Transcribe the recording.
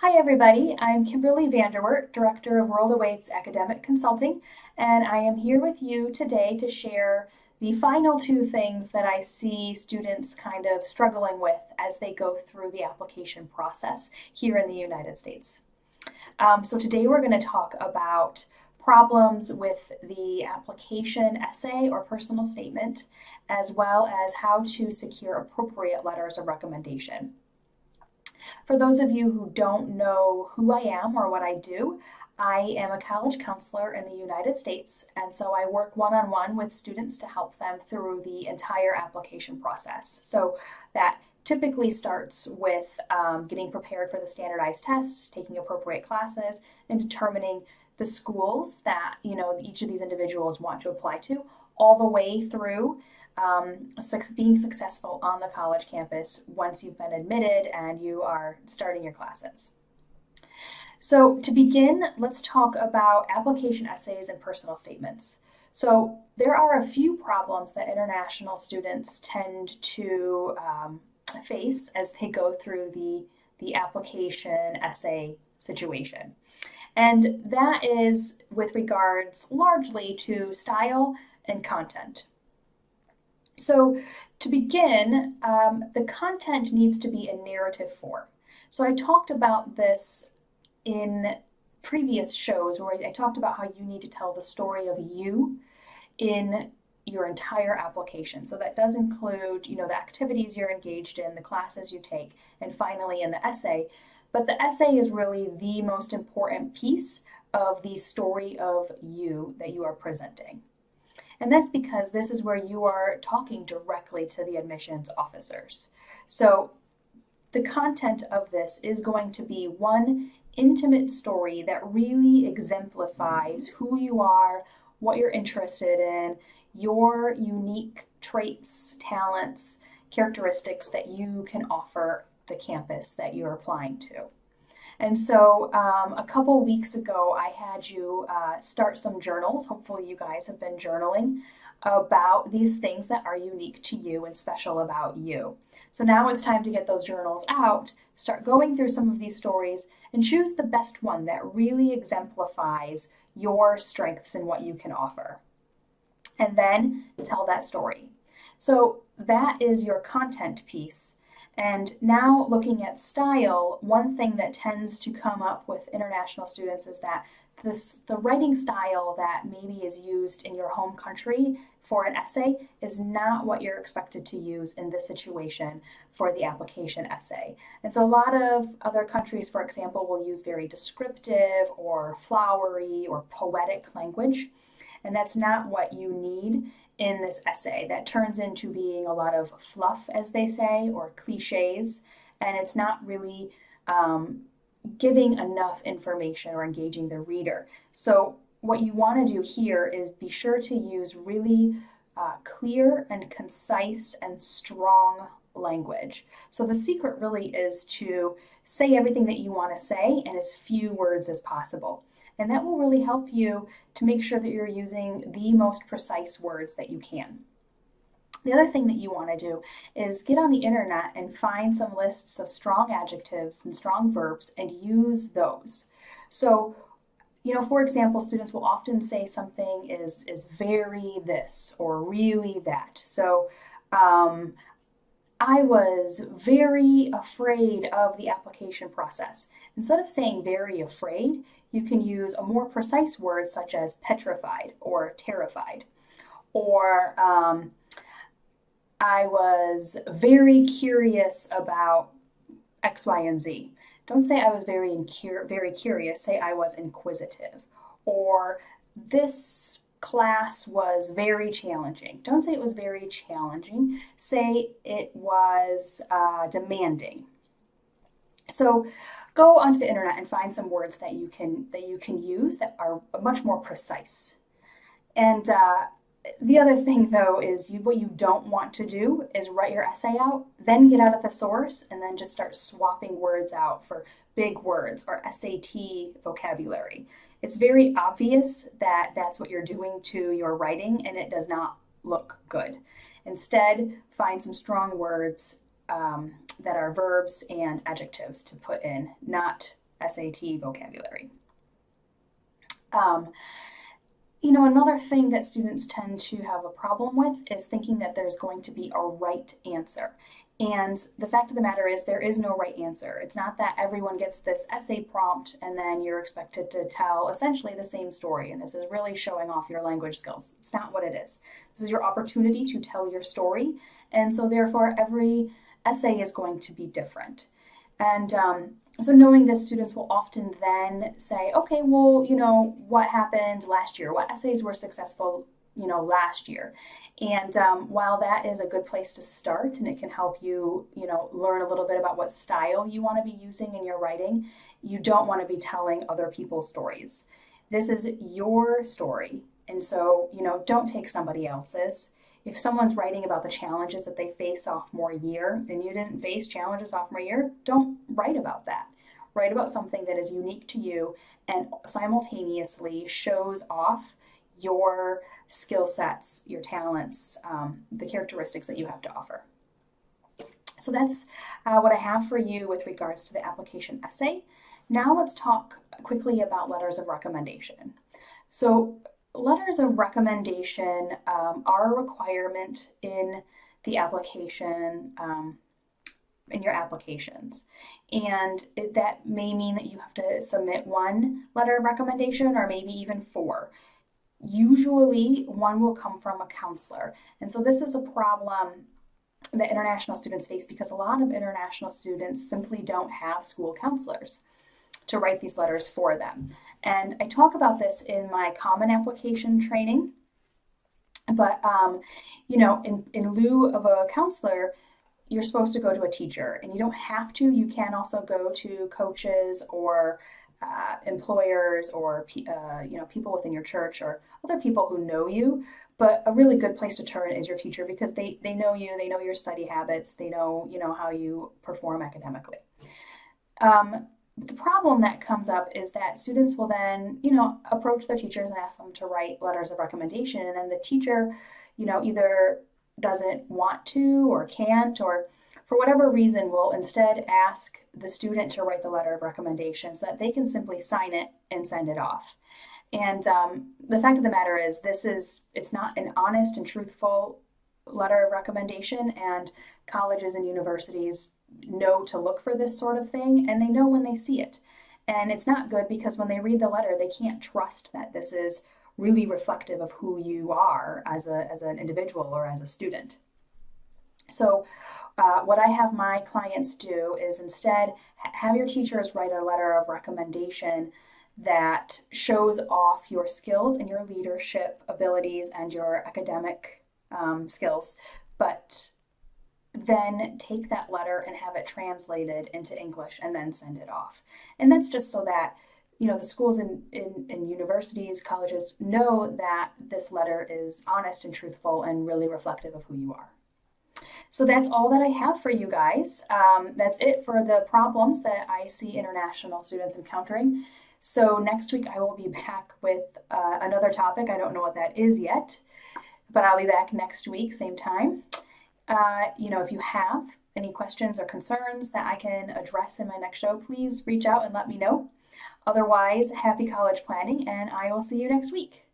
Hi everybody, I'm Kimberly Vanderwert, Director of World Awaits Academic Consulting, and I am here with you today to share the final two things that I see students kind of struggling with as they go through the application process here in the United States. So today we're going to talk about problems with the application essay or personal statement, as well as how to secure appropriate letters of recommendation. For those of you who don't know who I am or what I do, I am a college counselor in the United States, and so I work one-on-one with students to help them through the entire application process. So that typically starts with getting prepared for the standardized tests, taking appropriate classes, and determining the schools that each of these individuals want to apply to, all the way through being successful on the college campus once you've been admitted and you are starting your classes. So to begin, let's talk about application essays and personal statements. So there are a few problems that international students tend to face as they go through the application essay situation. And that is with regards largely to style and content. So to begin, the content needs to be in narrative form. So I talked about this in previous shows where I talked about how you need to tell the story of you in your entire application. So that does include, the activities you're engaged in, the classes you take, and finally in the essay. But the essay is really the most important piece of the story of you that you are presenting. And that's because this is where you are talking directly to the admissions officers. So the content of this is going to be one intimate story that really exemplifies who you are, what you're interested in, your unique traits, talents, characteristics that you can offer the campus that you're applying to. And so a couple weeks ago, I had you start some journals. Hopefully you guys have been journaling about these things that are unique to you and special about you. So now it's time to get those journals out, start going through some of these stories, and choose the best one that really exemplifies your strengths and what you can offer. And then tell that story. So that is your content piece. And now looking at style, one thing that tends to come up with international students is that the writing style that maybe is used in your home country for an essay is not what you're expected to use in this situation for the application essay. And so a lot of other countries, for example, will use very descriptive or flowery or poetic language. And that's not what you need in this essay. That turns into being a lot of fluff, as they say, or cliches, and it's not really giving enough information or engaging the reader. So what you want to do here is be sure to use really clear and concise and strong language. So the secret really is to say everything that you want to say in as few words as possible. And that will really help you to make sure that you're using the most precise words that you can. The other thing that you want to do is get on the internet and find some lists of strong adjectives and strong verbs and use those. So, for example, students will often say something is very this or really that. So, I was very afraid of the application process. Instead of saying very afraid, you can use a more precise word such as petrified or terrified. Or I was very curious about X, Y, and Z. Don't say I was very curious, say I was inquisitive. Or this class was very challenging. Don't say it was very challenging, say it was demanding. So go onto the internet and find some words that you can use that are much more precise. And the other thing, though, is what you don't want to do is write your essay out, then get out of the source, and then just start swapping words out for big words or SAT vocabulary. It's very obvious that that's what you're doing to your writing, and it does not look good. Instead, find some strong words that are verbs and adjectives to put in, not SAT vocabulary. Another thing that students tend to have a problem with is thinking that there's going to be a right answer. And the fact of the matter is there is no right answer. It's not that everyone gets this essay prompt and then you're expected to tell essentially the same story. And this is really showing off your language skills. It's not what it is. This is your opportunity to tell your story. And so therefore every essay is going to be different. And so knowing this, students will often then say, okay, well, what happened last year? What essays were successful, last year? And while that is a good place to start and it can help you, learn a little bit about what style you want to be using in your writing, you don't want to be telling other people's stories. This is your story. And so, don't take somebody else's. If someone's writing about the challenges that they face sophomore year and you didn't face challenges sophomore year, don't write about that. Write about something that is unique to you and simultaneously shows off your skill sets, your talents, the characteristics that you have to offer. So that's what I have for you with regards to the application essay. Now let's talk quickly about letters of recommendation. So letters of recommendation are a requirement in the application, in your applications. And that may mean that you have to submit one letter of recommendation or maybe even 4. Usually one will come from a counselor. And so this is a problem that international students face because a lot of international students simply don't have school counselors to write these letters for them. And I talk about this in my common application training, but in lieu of a counselor, you're supposed to go to a teacher, and you don't have to. You can also go to coaches or employers or people within your church or other people who know you. But a really good place to turn is your teacher because they know you, they know your study habits, they know how you perform academically. The problem that comes up is that students will then approach their teachers and ask them to write letters of recommendation, and then the teacher either doesn't want to or can't, or for whatever reason will instead ask the student to write the letter of recommendation so that they can simply sign it and send it off. And the fact of the matter is it's not an honest and truthful letter of recommendation, and colleges and universities know to look for this sort of thing, and they know when they see it. And it's not good because when they read the letter, they can't trust that this is really reflective of who you are as an individual or as a student. So what I have my clients do is instead have your teachers write a letter of recommendation that shows off your skills and your leadership abilities and your academic skills, but then take that letter and have it translated into English and then send it off. And that's just so that the schools and universities, colleges know that this letter is honest and truthful and really reflective of who you are. So that's all that I have for you guys. That's it for the problems that I see international students encountering. So next week I will be back with another topic. I don't know what that is yet, but I'll be back next week, same time. If you have any questions or concerns that I can address in my next show, please reach out and let me know. Otherwise, happy college planning, and I will see you next week.